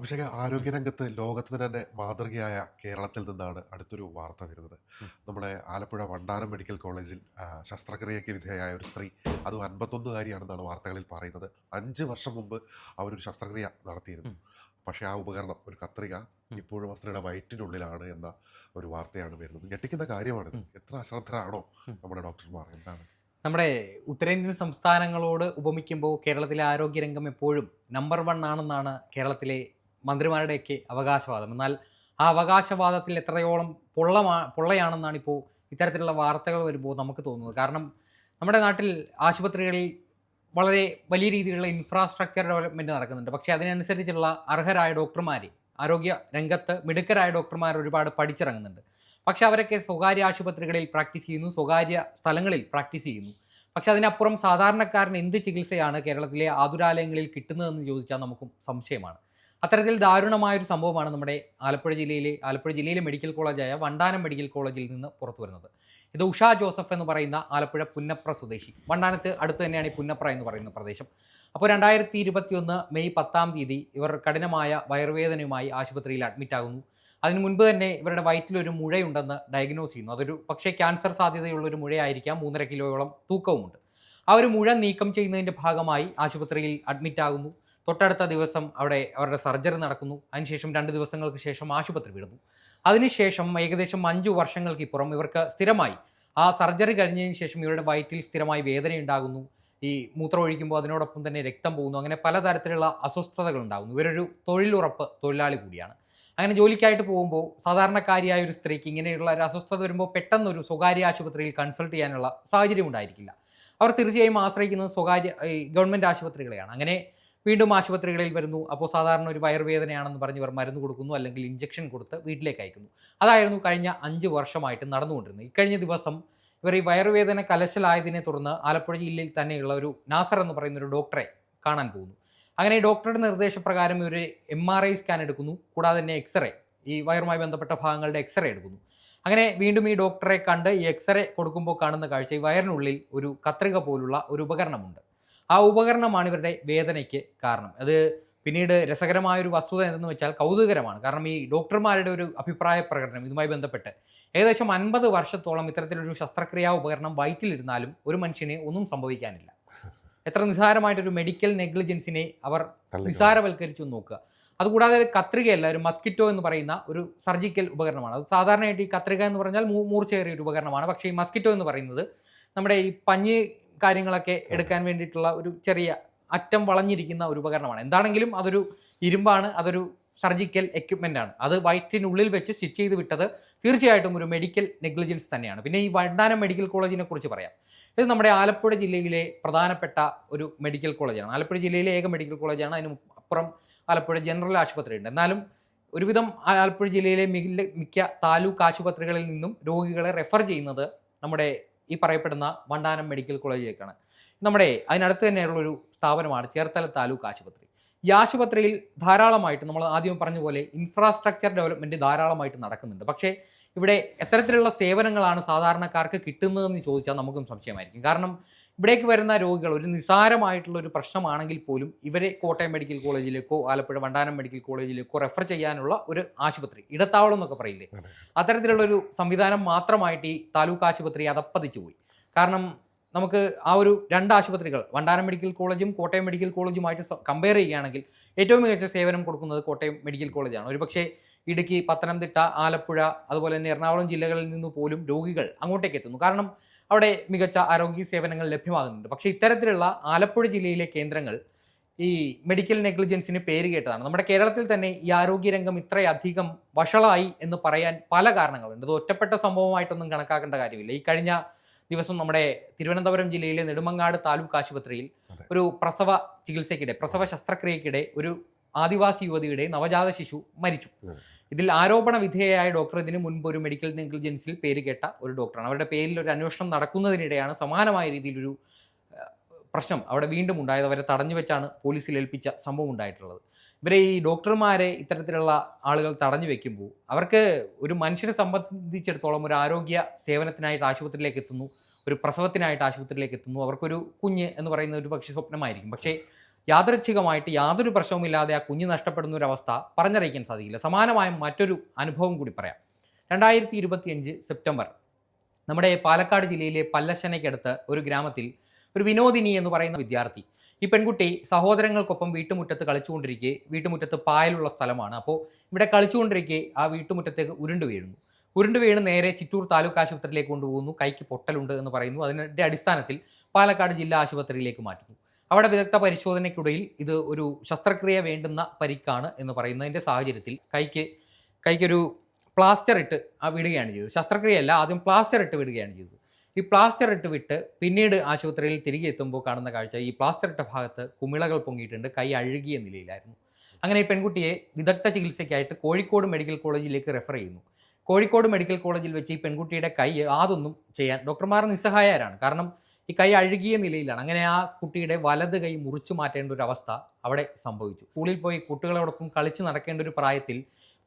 അഭിഷേക്, ആരോഗ്യരംഗത്ത് ലോകത്തിന് തന്നെ മാതൃകയായ കേരളത്തിൽ നിന്നാണ് അടുത്തൊരു വാർത്ത വരുന്നത്. ഉം. നമ്മുടെ ആലപ്പുഴ വണ്ടാനം മെഡിക്കൽ കോളേജിൽ ശസ്ത്രക്രിയയ്ക്ക് വിധേയയായ ഒരു സ്ത്രീ, അതും 51കാരിയാണെന്നാണ് വാർത്തകളിൽ പറയുന്നത്. 5 വർഷം മുമ്പ് അവരൊരു ശസ്ത്രക്രിയ നടത്തിയിരുന്നു. ഉം. പക്ഷേ ആ ഉപകരണം, ഒരു കത്രിക, ഉം. ഇപ്പോഴും ആ സ്ത്രീയുടെ വയറ്റിനുള്ളിലാണ് എന്ന ഒരു വാർത്തയാണ് വരുന്നത്. ഞെട്ടിക്കുന്ന കാര്യമാണിത്. ഉം. എത്ര അശ്രദ്ധരാണോ ഉം. നമ്മുടെ ഡോക്ടർമാർ? എന്താണ്? നമ്മുടെ ഉത്തരേന്ത്യൻ സംസ്ഥാനങ്ങളോട് ഉപമിക്കുമ്പോൾ കേരളത്തിലെ ആരോഗ്യരംഗം എപ്പോഴും നമ്പർ വൺ ആണെന്നാണ് കേരളത്തിലെ മന്ത്രിമാരുടെയൊക്കെ അവകാശവാദം. എന്നാൽ ആ അവകാശവാദത്തിൽ എത്രയോളം പൊള്ളയാണെന്നാണ് ഇപ്പോൾ ഇത്തരത്തിലുള്ള വാർത്തകൾ വരുമ്പോൾ നമുക്ക് തോന്നുന്നത്. കാരണം നമ്മുടെ നാട്ടിൽ ആശുപത്രികളിൽ വളരെ വലിയ രീതിയിലുള്ള ഇൻഫ്രാസ്ട്രക്ചർ ഡെവലപ്മെൻറ്റ് നടക്കുന്നുണ്ട്. പക്ഷേ അതിനനുസരിച്ചുള്ള അർഹരായ ഡോക്ടർമാർ, ആരോഗ്യ രംഗത്ത് മിടുക്കരായ ഡോക്ടർമാർ ഒരുപാട് പഠിച്ചിറങ്ങുന്നുണ്ട്. പക്ഷേ അവരൊക്കെ സ്വകാര്യ ആശുപത്രികളിൽ പ്രാക്ടീസ് ചെയ്യുന്നു, സ്വകാര്യ സ്ഥലങ്ങളിൽ പ്രാക്ടീസ് ചെയ്യുന്നു. പക്ഷേ അതിനപ്പുറം സാധാരണക്കാരന് എന്ത് ചികിത്സയാണ് കേരളത്തിലെ ആതുരാലയങ്ങളിൽ കിട്ടുന്നതെന്ന് ചോദിച്ചാൽ നമുക്കും സംശയമാണ്. അത്തരത്തിൽ ദാരുണമായൊരു സംഭവമാണ് നമ്മുടെ ആലപ്പുഴ ജില്ലയിലെ മെഡിക്കൽ കോളേജായ വണ്ടാനം മെഡിക്കൽ കോളേജിൽ നിന്ന് പുറത്തു വരുന്നത്. ഇത് ഉഷ ജോസഫ് എന്ന് പറയുന്ന ആലപ്പുഴ പുന്നപ്ര സ്വദേശി. വണ്ടാനത്ത് അടുത്ത് തന്നെയാണ് ഈ പുന്നപ്ര എന്ന് പറയുന്ന പ്രദേശം. അപ്പോൾ 2021 മെയ് 10 ഇവർ കഠിനമായ വയറുവേദനയുമായി ആശുപത്രിയിൽ അഡ്മിറ്റ് ആകുന്നു. അതിന് മുൻപ് തന്നെ ഇവരുടെ വയറ്റിലൊരു മുഴയുണ്ടെന്ന് ഡയഗ്നോസ് ചെയ്യുന്നു. അതൊരു പക്ഷേ ക്യാൻസർ സാധ്യതയുള്ളൊരു മുഴയായിരിക്കാം. 3.5 കിലോയോളം തൂക്കവുമുണ്ട്. ആ ഒരു മുഴ നീക്കം ചെയ്യുന്നതിൻ്റെ ഭാഗമായി ആശുപത്രിയിൽ അഡ്മിറ്റ് ആകുന്നു. തൊട്ടടുത്ത ദിവസം അവിടെ അവരുടെ സർജറി നടക്കുന്നു. അതിനുശേഷം 2 ദിവസങ്ങൾക്ക് ശേഷം ആശുപത്രി വിടുന്നു. അതിനുശേഷം ഏകദേശം 5 വർഷങ്ങൾക്കിപ്പുറം ഇവർക്ക് സ്ഥിരമായി ആ സർജറി കഴിഞ്ഞതിന് ശേഷം ഇവരുടെ വയറ്റിൽ സ്ഥിരമായി വേദനയുണ്ടാകുന്നു. ഈ മൂത്രം ഒഴിക്കുമ്പോൾ അതിനോടൊപ്പം തന്നെ രക്തം പോകുന്നു. അങ്ങനെ പലതരത്തിലുള്ള അസ്വസ്ഥതകൾ ഉണ്ടാകുന്നു. ഇവരൊരു തൊഴിലുറപ്പ് തൊഴിലാളി കൂടിയാണ്. അങ്ങനെ ജോലിക്കായിട്ട് പോകുമ്പോൾ സാധാരണക്കാരിയായ ഒരു സ്ത്രീക്ക് ഇങ്ങനെയുള്ള ഒരു അസ്വസ്ഥത വരുമ്പോൾ പെട്ടെന്നൊരു സ്വകാര്യ ആശുപത്രിയിൽ കൺസൾട്ട് ചെയ്യാനുള്ള സാഹചര്യം ഉണ്ടായിരിക്കില്ല. അവർ തീർച്ചയായും ആശ്രയിക്കുന്നത് ഗവൺമെൻറ് ആശുപത്രികളെയാണ്. അങ്ങനെ വീണ്ടും ആശുപത്രികളിൽ വരുന്നു. അപ്പോൾ സാധാരണ ഒരു വയറുവേദനയാണെന്ന് പറഞ്ഞ് ഇവർ മരുന്ന് കൊടുക്കുന്നു, അല്ലെങ്കിൽ ഇഞ്ചക്ഷൻ കൊടുത്ത് വീട്ടിലേക്ക് അയക്കുന്നു. അതായിരുന്നു കഴിഞ്ഞ 5 വർഷമായിട്ട് നടന്നുകൊണ്ടിരുന്നത്. ഇക്കഴിഞ്ഞ ദിവസം ഇവർ ഈ വയറുവേദന കലശലായതിനെ തുടർന്ന് ആലപ്പുഴ ജില്ലയിൽ തന്നെയുള്ള ഒരു നാസർ എന്ന് പറയുന്ന ഒരു ഡോക്ടറെ കാണാൻ പോകുന്നു. അങ്ങനെ ഡോക്ടറുടെ നിർദ്ദേശപ്രകാരം ഇവർ MRI സ്കാൻ എടുക്കുന്നു. കൂടാതെ തന്നെ എക്സ്റേ, ഈ വയറുമായി ബന്ധപ്പെട്ട ഭാഗങ്ങളുടെ എക്സ്റേ എടുക്കുന്നു. അങ്ങനെ വീണ്ടും ഈ ഡോക്ടറെ കണ്ട് ഈ എക്സ്റേ കൊടുക്കുമ്പോൾ കാണുന്ന കാഴ്ച, ഈ വയറിനുള്ളിൽ ഒരു കത്രിക പോലുള്ള ഒരു ഉപകരണമുണ്ട്. ആ ഉപകരണമാണ് ഇവരുടെ വേദനയ്ക്ക് കാരണം. അത് പിന്നീട് രസകരമായൊരു വസ്തുത എന്തെന്ന് വെച്ചാൽ കൗതുകരമാണ്. കാരണം ഈ ഡോക്ടർമാരുടെ ഒരു അഭിപ്രായ പ്രകടനം ഇതുമായി ബന്ധപ്പെട്ട് ഏകദേശം 50 വർഷത്തോളം ഇത്തരത്തിലൊരു ശസ്ത്രക്രിയാ ഉപകരണം വയറ്റിലിരുന്നാലും ഒരു മനുഷ്യന് ഒന്നും സംഭവിക്കാനില്ല. എത്ര നിസ്സാരമായിട്ടൊരു മെഡിക്കൽ നെഗ്ലിജൻസിനെ അവർ നിസ്സാരവൽക്കരിച്ചു നോക്കുക. അതുകൂടാതെ കത്രികയല്ല, ഒരു മസ്കിറ്റോ എന്ന് പറയുന്ന ഒരു സർജിക്കൽ ഉപകരണമാണ്. അത് സാധാരണയായിട്ട് ഈ കത്രിക എന്ന് പറഞ്ഞാൽ മൂർച്ചയേറിയ ഒരു ഉപകരണമാണ്. പക്ഷേ ഈ മസ്കിറ്റോ എന്ന് പറയുന്നത് നമ്മുടെ ഈ പഞ്ഞി കാര്യങ്ങളൊക്കെ എടുക്കാൻ വേണ്ടിയിട്ടുള്ള ഒരു ചെറിയ അറ്റം വളഞ്ഞിരിക്കുന്ന ഒരു ഉപകരണമാണ്. എന്താണെങ്കിലും അതൊരു ഇരുമ്പാണ്, അതൊരു സർജിക്കൽ എക്യുപ്മെൻ്റ് ആണ്. അത് വയറ്റിനുള്ളിൽ വെച്ച് സ്റ്റിച്ച് ചെയ്ത് വിട്ടത് തീർച്ചയായിട്ടും ഒരു മെഡിക്കൽ നെഗ്ലിജൻസ് തന്നെയാണ്. പിന്നെ ഈ വണ്ടാനം മെഡിക്കൽ കോളേജിനെ കുറിച്ച് പറയാം. ഇത് നമ്മുടെ ആലപ്പുഴ ജില്ലയിലെ പ്രധാനപ്പെട്ട ഒരു മെഡിക്കൽ കോളേജാണ്. ആലപ്പുഴ ജില്ലയിലെ ഏക മെഡിക്കൽ കോളേജാണ്. അതിന് അപ്പുറം ആലപ്പുഴ ജനറൽ ആശുപത്രി ഉണ്ട്. എന്നാലും ഒരുവിധം ആലപ്പുഴ ജില്ലയിലെ മിക്ക താലൂക്ക് ആശുപത്രികളിൽ നിന്നും രോഗികളെ റെഫർ ചെയ്യുന്നത് നമ്മുടെ ഈ പറയപ്പെടുന്ന വണ്ടാനം മെഡിക്കൽ കോളേജിലേക്കാണ്. നമ്മുടെ അതിനടുത്ത് തന്നെയുള്ളൊരു സ്ഥാപനമാണ് ചേർത്തല താലൂക്ക് ആശുപത്രി. ഈ ആശുപത്രിയിൽ ധാരാളമായിട്ട് നമ്മൾ ആദ്യം പറഞ്ഞ പോലെ ഇൻഫ്രാസ്ട്രക്ചർ ഡെവലപ്മെൻറ്റ് ധാരാളമായിട്ട് നടക്കുന്നുണ്ട്. പക്ഷേ ഇവിടെ എത്തരത്തിലുള്ള സേവനങ്ങളാണ് സാധാരണക്കാർക്ക് കിട്ടുന്നതെന്ന് ചോദിച്ചാൽ നമുക്കും സംശയമായിരിക്കും. കാരണം ഇവിടേക്ക് വരുന്ന രോഗികൾ ഒരു നിസ്സാരമായിട്ടുള്ള ഒരു പ്രശ്നമാണെങ്കിൽ പോലും ഇവരെ കോട്ടയം മെഡിക്കൽ കോളേജിലേക്കോ ആലപ്പുഴ വണ്ടാനം മെഡിക്കൽ കോളേജിലേക്കോ റെഫർ ചെയ്യാനുള്ള ഒരു ആശുപത്രി, ഇടത്താവളം എന്നൊക്കെ പറയില്ലേ, അത്തരത്തിലുള്ളൊരു സംവിധാനം മാത്രമായിട്ട് ഈ താലൂക്ക് ആശുപത്രി അതപ്പതിച്ചു പോയി. കാരണം നമുക്ക് ആ ഒരു 2 ആശുപത്രികൾ, വണ്ടാനം മെഡിക്കൽ കോളേജും കോട്ടയം മെഡിക്കൽ കോളേജുമായിട്ട് കമ്പയർ ചെയ്യുകയാണെങ്കിൽ ഏറ്റവും മികച്ച സേവനം കൊടുക്കുന്നത് കോട്ടയം മെഡിക്കൽ കോളേജാണ്. ഒരുപക്ഷേ ഇടുക്കി, പത്തനംതിട്ട, ആലപ്പുഴ, അതുപോലെ തന്നെ എറണാകുളം ജില്ലകളിൽ നിന്ന് പോലും രോഗികൾ അങ്ങോട്ടേക്ക് എത്തുന്നു. കാരണം അവിടെ മികച്ച ആരോഗ്യ സേവനങ്ങൾ ലഭ്യമാകുന്നുണ്ട്. പക്ഷേ ഇത്തരത്തിലുള്ള ആലപ്പുഴ ജില്ലയിലെ കേന്ദ്രങ്ങൾ ഈ മെഡിക്കൽ നെഗ്ലിജൻസിന് പേര് കേട്ടതാണ്. നമ്മുടെ കേരളത്തിൽ തന്നെ ഈ ആരോഗ്യരംഗം ഇത്രയധികം വഷളായി എന്ന് പറയാൻ പല കാരണങ്ങളുണ്ട്. ഇത് ഒറ്റപ്പെട്ട സംഭവമായിട്ടൊന്നും കണക്കാക്കേണ്ട കാര്യമില്ല. ഈ കഴിഞ്ഞ ദിവസം നമ്മുടെ തിരുവനന്തപുരം ജില്ലയിലെ നെടുമങ്ങാട് താലൂക്ക് ആശുപത്രിയിൽ ഒരു പ്രസവ ശസ്ത്രക്രിയക്കിടെ ഒരു ആദിവാസി യുവതിയുടെ നവജാത ശിശു മരിച്ചു. ഇതിൽ ആരോപണ വിധേയയായ ഡോക്ടർ ഇതിനു മുൻപ് ഒരു മെഡിക്കൽ നെഗ്ലിജൻസിൽ പേര് കേട്ട ഒരു ഡോക്ടറാണ്. അവരുടെ പേരിൽ ഒരു അന്വേഷണം നടക്കുന്നതിനിടെയാണ് സമാനമായ രീതിയിലൊരു പ്രശ്നം അവിടെ വീണ്ടും ഉണ്ടായത്. അവരെ തടഞ്ഞു വെച്ചാണ് പോലീസിൽ ഏൽപ്പിച്ച സംഭവം ഉണ്ടായിട്ടുള്ളത്. ഇവരെ ഈ ഡോക്ടർമാരെ ഇത്തരത്തിലുള്ള ആളുകൾ തടഞ്ഞു വെക്കുമ്പോൾ അവർക്ക് ഒരു മനുഷ്യനെ സംബന്ധിച്ചിടത്തോളം ഒരു ആരോഗ്യ സേവനത്തിനായിട്ട് ആശുപത്രിയിലേക്ക് എത്തുന്നു, ഒരു പ്രസവത്തിനായിട്ട് ആശുപത്രിയിലേക്ക് എത്തുന്നു. അവർക്കൊരു കുഞ്ഞ് എന്ന് പറയുന്ന ഒരു പക്ഷേ സ്വപ്നമായിരിക്കും. പക്ഷേ യാദൃച്ഛികമായിട്ട് യാതൊരു പ്രശ്നവുമില്ലാതെ ആ കുഞ്ഞ് നഷ്ടപ്പെടുന്ന ഒരു അവസ്ഥ പറഞ്ഞറിയിക്കാൻ സാധിക്കില്ല. സമാനമായ മറ്റൊരു അനുഭവം കൂടി പറയാം. 2025 സെപ്റ്റംബർ നമ്മുടെ പാലക്കാട് ജില്ലയിലെ പല്ലശ്ശനയ്ക്കടുത്ത് ഒരു ഗ്രാമത്തിൽ ഒരു വിനോദിനി എന്ന് പറയുന്ന വിദ്യാർത്ഥി, ഈ പെൺകുട്ടി സഹോദരങ്ങൾക്കൊപ്പം വീട്ടുമുറ്റത്ത് കളിച്ചുകൊണ്ടിരിക്കെ, വീട്ടുമുറ്റത്ത് പായലുള്ള സ്ഥലമാണ്, അപ്പോൾ ഇവിടെ കളിച്ചുകൊണ്ടിരിക്കെ ആ വീട്ടുമുറ്റത്തേക്ക് ഉരുണ്ടു വീണ് നേരെ ചിറ്റൂർ താലൂക്ക് ആശുപത്രിയിലേക്ക് കൊണ്ടുപോകുന്നു. കൈക്ക് പൊട്ടലുണ്ട് എന്ന് പറയുന്നു. അതിൻ്റെ അടിസ്ഥാനത്തിൽ പാലക്കാട് ജില്ലാ ആശുപത്രിയിലേക്ക് മാറ്റുന്നു. അവിടെ വിദഗ്ധ പരിശോധനയ്ക്കിടയിൽ ഇത് ഒരു ശസ്ത്രക്രിയ വേണ്ടുന്ന പരിക്കാണ് എന്ന് പറയുന്നതിൻ്റെ സാഹചര്യത്തിൽ കൈക്കൊരു പ്ലാസ്റ്റർ ഇട്ട് വിടുകയാണ് ചെയ്തത്. ശസ്ത്രക്രിയയല്ല, ആദ്യം പ്ലാസ്റ്റർ ഇട്ട് വിടുകയാണ് ചെയ്തത്. ഈ പ്ലാസ്റ്റർ ഇട്ട് വിട്ട് പിന്നീട് ആശുപത്രിയിൽ തിരികെ എത്തുമ്പോൾ കാണുന്ന കാഴ്ച, ഈ പ്ലാസ്റ്റർ ഇട്ട ഭാഗത്ത് കുമിളകൾ പൊങ്ങിയിട്ടുണ്ട്, കൈ അഴുകിയ നിലയിലായിരുന്നു. അങ്ങനെ ഈ പെൺകുട്ടിയെ വിദഗ്ധ ചികിത്സയ്ക്കായിട്ട് കോഴിക്കോട് മെഡിക്കൽ കോളേജിലേക്ക് റെഫർ ചെയ്യുന്നു. കോഴിക്കോട് മെഡിക്കൽ കോളേജിൽ വെച്ച് ഈ പെൺകുട്ടിയുടെ കൈ യാതൊന്നും ചെയ്യാൻ ഡോക്ടർമാർ നിസ്സഹായരാണ്. കാരണം ഈ കൈ അഴുകിയ നിലയിലാണ്. അങ്ങനെ ആ കുട്ടിയുടെ വലത് കൈ മുറിച്ചു മാറ്റേണ്ട ഒരു അവസ്ഥ അവിടെ സംഭവിച്ചു. സ്കൂളിൽ പോയി കുട്ടികളോടൊപ്പം കളിച്ച് നടക്കേണ്ട ഒരു പ്രായത്തിൽ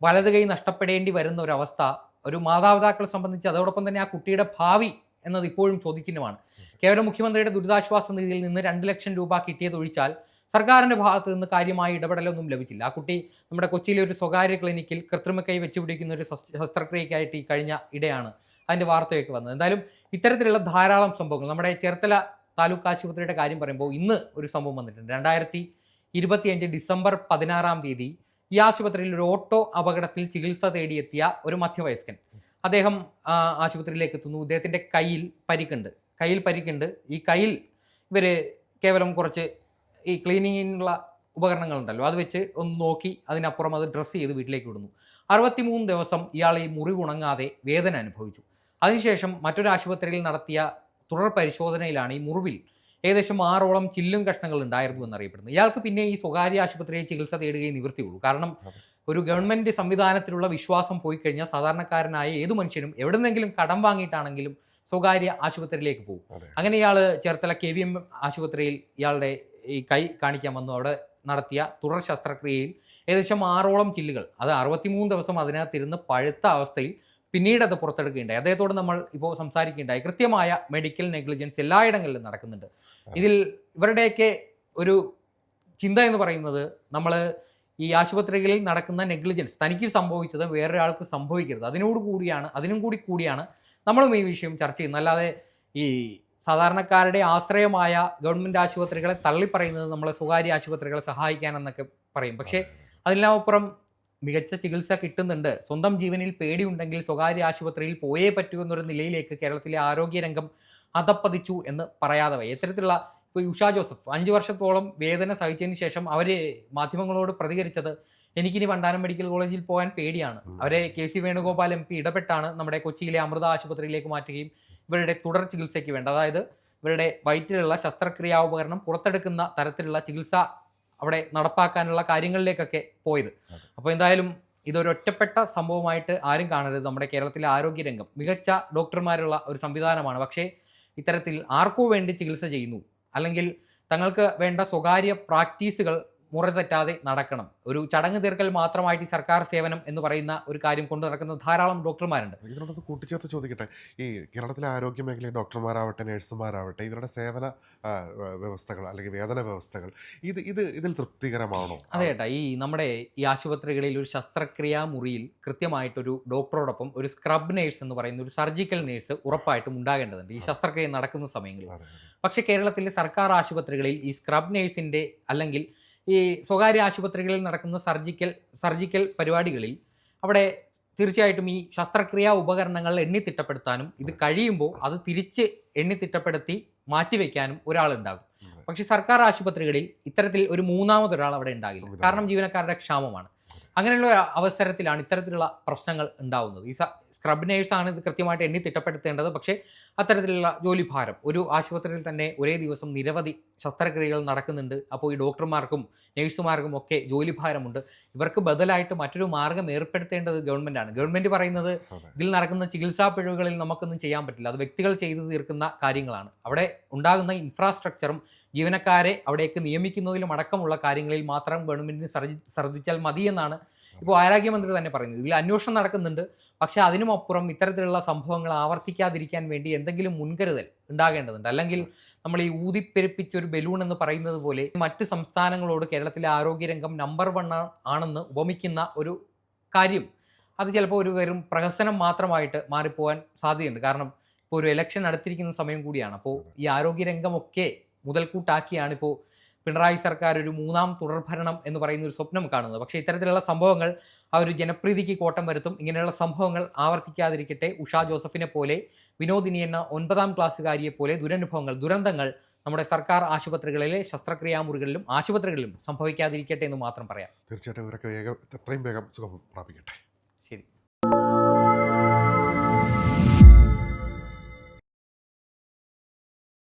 വലത് കൈ നഷ്ടപ്പെടേണ്ടി വരുന്ന ഒരു അവസ്ഥ ഒരു മാതാപിതാക്കളെ സംബന്ധിച്ച്, അതോടൊപ്പം തന്നെ ആ കുട്ടിയുടെ ഭാവി എന്നത് ഇപ്പോഴും ചോദ്യചിഹ്നമാണ്. കേവലം മുഖ്യമന്ത്രിയുടെ ദുരിതാശ്വാസ നിധിയിൽ നിന്ന് 2 ലക്ഷം രൂപ കിട്ടിയതൊഴിച്ചാൽ സർക്കാരിൻ്റെ ഭാഗത്ത് നിന്ന് കാര്യമായ ഇടപെടലൊന്നും ലഭിച്ചില്ല. ആ കുട്ടി നമ്മുടെ കൊച്ചിയിലെ ഒരു സ്വകാര്യ ക്ലിനിക്കിൽ കൃത്രിമ കൈ വെച്ചുപിടിക്കുന്ന ഒരു ശസ്ത്രക്രിയയ്ക്കായിട്ട് ഈ കഴിഞ്ഞ ഇടെയാണ് അതിൻ്റെ വാർത്തയൊക്കെ വന്നത്. എന്തായാലും ഇത്തരത്തിലുള്ള ധാരാളം സംഭവങ്ങൾ, നമ്മുടെ ചേർത്തല താലൂക്ക് ആശുപത്രിയുടെ കാര്യം പറയുമ്പോൾ ഇന്ന് ഒരു സംഭവം വന്നിട്ടുണ്ട്. 2025 ഡിസംബർ 16 ഈ ആശുപത്രിയിൽ ഒരു ഓട്ടോ അപകടത്തിൽ ചികിത്സ തേടിയെത്തിയ ഒരു മധ്യവയസ്കൻ, അദ്ദേഹം ആശുപത്രിയിലേക്ക് എത്തുന്നു. ഇദ്ദേഹത്തിൻ്റെ കയ്യിൽ പരിക്കുണ്ട്. ഈ കയ്യിൽ ഇവർ കേവലം കുറച്ച് ഈ ക്ലീനിങ്ങിനുള്ള ഉപകരണങ്ങളുണ്ടല്ലോ, അത് വെച്ച് ഒന്ന് നോക്കി അതിനപ്പുറം അത് ഡ്രസ്സ് ചെയ്ത് വീട്ടിലേക്ക് വിടുന്നു. 63 ദിവസം ഇയാൾ ഈ മുറിവ് ഉണങ്ങാതെ വേദന അനുഭവിച്ചു. അതിനുശേഷം മറ്റൊരു ആശുപത്രിയിൽ നടത്തിയ തുടർ പരിശോധനയിലാണ് ഈ മുറിവിൽ ഏകദേശം 6ഓളം ചില്ലും കഷ്ണങ്ങൾ ഉണ്ടായിരുന്നു എന്നറിയപ്പെടുന്നു. ഇയാൾക്ക് പിന്നെ ഈ സ്വകാര്യ ആശുപത്രിയിൽ ചികിത്സ തേടുകയും നിവൃത്തിയുള്ളൂ. കാരണം ഒരു ഗവൺമെൻറ് സംവിധാനത്തിലുള്ള വിശ്വാസം പോയി കഴിഞ്ഞാൽ സാധാരണക്കാരനായ ഏതു മനുഷ്യനും എവിടെന്നെങ്കിലും കടം വാങ്ങിയിട്ടാണെങ്കിലും സ്വകാര്യ ആശുപത്രിയിലേക്ക് പോകും. അങ്ങനെ ഇയാൾ ചേർത്തല KVM ആശുപത്രിയിൽ ഇയാളുടെ ഈ കൈ കാണിക്കാൻ വന്നു. അവിടെ നടത്തിയ തുടർ ശസ്ത്രക്രിയയിൽ ഏകദേശം 6ഓളം ചില്ലുകൾ, അത് 63 ദിവസം അതിനകത്തിരുന്ന് പഴുത്ത അവസ്ഥയിൽ പിന്നീട് അത് പുറത്തെടുക്കുകയുണ്ടായി. അദ്ദേഹത്തോട് നമ്മൾ ഇപ്പോൾ സംസാരിക്കുകയുണ്ടായി. കൃത്യമായ മെഡിക്കൽ നെഗ്ലിജൻസ് എല്ലായിടങ്ങളിലും നടക്കുന്നുണ്ട്. ഇതിൽ ഇവരുടെയൊക്കെ ഒരു ചിന്ത എന്ന് പറയുന്നത്, നമ്മൾ ഈ ആശുപത്രികളിൽ നടക്കുന്ന നെഗ്ലിജൻസ് തനിക്ക് സംഭവിച്ചത് വേറൊരാൾക്ക് സംഭവിക്കരുത്, അതിനും കൂടിയാണ് നമ്മളും ഈ വിഷയം ചർച്ച ചെയ്യുന്നത്. അല്ലാതെ ഈ സാധാരണക്കാരുടെ ആശ്രയമായ ഗവൺമെൻറ് ആശുപത്രികളെ തള്ളിപ്പറയുന്നത് നമ്മളെ സ്വകാര്യ ആശുപത്രികളെ സഹായിക്കാനെന്നൊക്കെ പറയും. പക്ഷേ അതിനപ്പുറം മികച്ച ചികിത്സ കിട്ടുന്നുണ്ട്. സ്വന്തം ജീവനിൽ പേടിയുണ്ടെങ്കിൽ സ്വകാര്യ ആശുപത്രിയിൽ പോയേ പറ്റൂ എന്നൊരു നിലയിലേക്ക് കേരളത്തിലെ ആരോഗ്യരംഗം അധപ്പതിച്ചു എന്ന് പറയാതെ വയ്യ. ഇത്തരത്തിലുള്ള ഇപ്പോൾ ഉഷ ജോസഫ് 5 വർഷത്തോളം വേദന സഹിച്ചതിന് ശേഷം അവർ മാധ്യമങ്ങളോട് പ്രതികരിച്ചത്, എനിക്കിനി വണ്ടാനം മെഡിക്കൽ കോളേജിൽ പോകാൻ പേടിയാണ്. അവരെ KC വേണുഗോപാൽ MP ഇടപെട്ടാണ് നമ്മുടെ കൊച്ചിയിലെ അമൃത ആശുപത്രിയിലേക്ക് മാറ്റുകയും ഇവരുടെ തുടർ ചികിത്സയ്ക്ക് വേണ്ട, അതായത് ഇവരുടെ വയറ്റിലുള്ള ശസ്ത്രക്രിയാ ഉപകരണം പുറത്തെടുക്കുന്ന തരത്തിലുള്ള ചികിത്സ അവിടെ നടപ്പാക്കാനുള്ള കാര്യങ്ങളിലേക്കൊക്കെ പോയത്. അപ്പോൾ എന്തായാലും ഇതൊരു ഒറ്റപ്പെട്ട സംഭവമായിട്ട് ആരും കാണരുത്. നമ്മുടെ കേരളത്തിലെ ആരോഗ്യരംഗം മികച്ച ഡോക്ടർമാരുള്ള ഒരു സംവിധാനമാണ്. പക്ഷേ ഇത്തരത്തിൽ ആർക്കോ വേണ്ടി ചികിത്സ ചെയ്യുന്നു, അല്ലെങ്കിൽ തങ്ങൾക്ക് വേണ്ട സ്വകാര്യ പ്രാക്ടീസുകൾ മുറ തെറ്റാതെ നടക്കണം, ഒരു ചടങ്ങ് തീർക്കൽ മാത്രമായിട്ട് ഈ സർക്കാർ സേവനം എന്ന് പറയുന്ന ഒരു കാര്യം കൊണ്ട് നടക്കുന്ന ധാരാളം ഡോക്ടർമാരുണ്ട്. ഇതിനോടൊന്ന് കൂട്ടിച്ചേർത്ത് ചോദിക്കട്ടെ, ഈ കേരളത്തിലെ ആരോഗ്യ മേഖലയിൽ ഡോക്ടർമാരാവട്ടെ, നഴ്സുമാരാവട്ടെ, ഇവരുടെ സേവന വ്യവസ്ഥകൾ അല്ലെങ്കിൽ വേതന വ്യവസ്ഥകൾ ഇതിൽ തൃപ്തികരമാണോ? അതെ ഏട്ടാ, നമ്മുടെ ഈ ആശുപത്രികളിൽ ഒരു ശസ്ത്രക്രിയാ മുറിയിൽ കൃത്യമായിട്ടൊരു ഡോക്ടറോടൊപ്പം ഒരു സ്ക്രബ് നേഴ്സ് എന്ന് പറയുന്ന ഒരു സർജിക്കൽ നേഴ്സ് ഉറപ്പായിട്ടും ഉണ്ടാകേണ്ടതുണ്ട് ഈ ശസ്ത്രക്രിയ നടക്കുന്ന സമയങ്ങളിൽ. പക്ഷേ കേരളത്തിലെ സർക്കാർ ആശുപത്രികളിൽ ഈ സ്ക്രബ് നേഴ്സിൻ്റെ അല്ലെങ്കിൽ ഈ സ്വകാര്യ ആശുപത്രികളിൽ നടക്കുന്ന സർജിക്കൽ പരിപാടികളിൽ അവിടെ തീർച്ചയായിട്ടും ഈ ശസ്ത്രക്രിയാ ഉപകരണങ്ങൾ എണ്ണിത്തിട്ടപ്പെടുത്താനും ഇത് കഴിയുമ്പോൾ അത് തിരിച്ച് എണ്ണിത്തിട്ടപ്പെടുത്തി മാറ്റിവെക്കാനും ഒരാളുണ്ടാകും. പക്ഷേ സർക്കാർ ആശുപത്രികളിൽ ഇത്തരത്തിൽ ഒരു മൂന്നാമതൊരാൾ അവിടെ ഉണ്ടാകില്ല. കാരണം ജീവനക്കാരുടെ ക്ഷാമമാണ്. അങ്ങനെയുള്ള അവസരത്തിലാണ് ഇത്തരത്തിലുള്ള പ്രശ്നങ്ങൾ ഉണ്ടാകുന്നത്. ഈ സ്ക്രബ് നേഴ്സാണ് ഇത് കൃത്യമായിട്ട് എണ്ണിത്തിട്ടപ്പെടുത്തേണ്ടത്. പക്ഷേ അത്തരത്തിലുള്ള ജോലിഭാരം, ഒരു ആശുപത്രിയിൽ തന്നെ ഒരേ ദിവസം നിരവധി ശസ്ത്രക്രിയകൾ നടക്കുന്നുണ്ട്. അപ്പോൾ ഈ ഡോക്ടർമാർക്കും നേഴ്സുമാർക്കും ഒക്കെ ജോലിഭാരമുണ്ട്. ഇവർക്ക് ബദലായിട്ട് മറ്റൊരു മാർഗ്ഗം ഏർപ്പെടുത്തേണ്ടത് ഗവൺമെൻറ്റാണ്. ഗവൺമെൻറ് പറയുന്നത് ഇതിൽ നടക്കുന്ന ചികിത്സാ പിഴവുകളിൽ നമുക്കൊന്നും ചെയ്യാൻ പറ്റില്ല, അത് വ്യക്തികൾ ചെയ്തു തീർക്കുന്ന കാര്യങ്ങളാണ്. അവിടെ ഉണ്ടാകുന്ന ഇൻഫ്രാസ്ട്രക്ചറും ജീവനക്കാരെ അവിടേക്ക് നിയമിക്കുന്നതിലും അടക്കമുള്ള കാര്യങ്ങളിൽ മാത്രം ഗവൺമെൻറ്റിന് ശ്രദ്ധിച്ചാൽ മതിയെന്നാണ് ഇപ്പോൾ ആരോഗ്യമന്ത്രി തന്നെ പറയുന്നത്. ഇതിൽ അന്വേഷണം നടക്കുന്നുണ്ട്, പക്ഷേ അതിനുമപ്പുറം ഇത്തരത്തിലുള്ള സംഭവങ്ങൾ ആവർത്തിക്കാതിരിക്കാൻ വേണ്ടി എന്തെങ്കിലും മുൻകരുതൽ ഉണ്ടാകേണ്ടതുണ്ട്. അല്ലെങ്കിൽ നമ്മൾ ഈ ഊതിപ്പെരുപ്പിച്ച ഒരു ബലൂൺ എന്ന് പറയുന്നത് പോലെ മറ്റ് സംസ്ഥാനങ്ങളോട് കേരളത്തിലെ ആരോഗ്യരംഗം നമ്പർ 1 ആണെന്ന് ഉപമിക്കുന്ന ഒരു കാര്യം അത് ചിലപ്പോൾ ഒരു വെറും പ്രഹസനം മാത്രമായിട്ട് മാറിപ്പോകാൻ സാധ്യതയുണ്ട്. കാരണം ഇപ്പോൾ ഒരു ഇലക്ഷൻ അടുത്തിരിക്കുന്ന സമയം കൂടിയാണ്. അപ്പോൾ ഈ ആരോഗ്യരംഗമൊക്കെ മുതൽക്കൂട്ടാക്കിയാണ് ഇപ്പോൾ പിണറായി സർക്കാർ ഒരു 3ാം തുടർഭരണം എന്ന് പറയുന്ന ഒരു സ്വപ്നം കാണുന്നത്. പക്ഷേ ഇത്തരത്തിലുള്ള സംഭവങ്ങൾ ആ ഒരു ജനപ്രീതിക്ക് കോട്ടം വരുത്തും. ഇങ്ങനെയുള്ള സംഭവങ്ങൾ ആവർത്തിക്കാതിരിക്കട്ടെ. ഉഷ ജോസഫിനെ പോലെ, വിനോദിനി എന്ന 9ാം ക്ലാസ്സുകാരിയെ പോലെ ദുരന്തങ്ങൾ നമ്മുടെ സർക്കാർ ആശുപത്രികളിലെ ശസ്ത്രക്രിയാ മുറികളിലും ആശുപത്രികളിലും സംഭവിക്കാതിരിക്കട്ടെ എന്ന് മാത്രം പറയാം. തീർച്ചയായിട്ടും ഇവരൊക്കെ എത്രയും വേഗം സുഖം പ്രാപിക്കട്ടെ.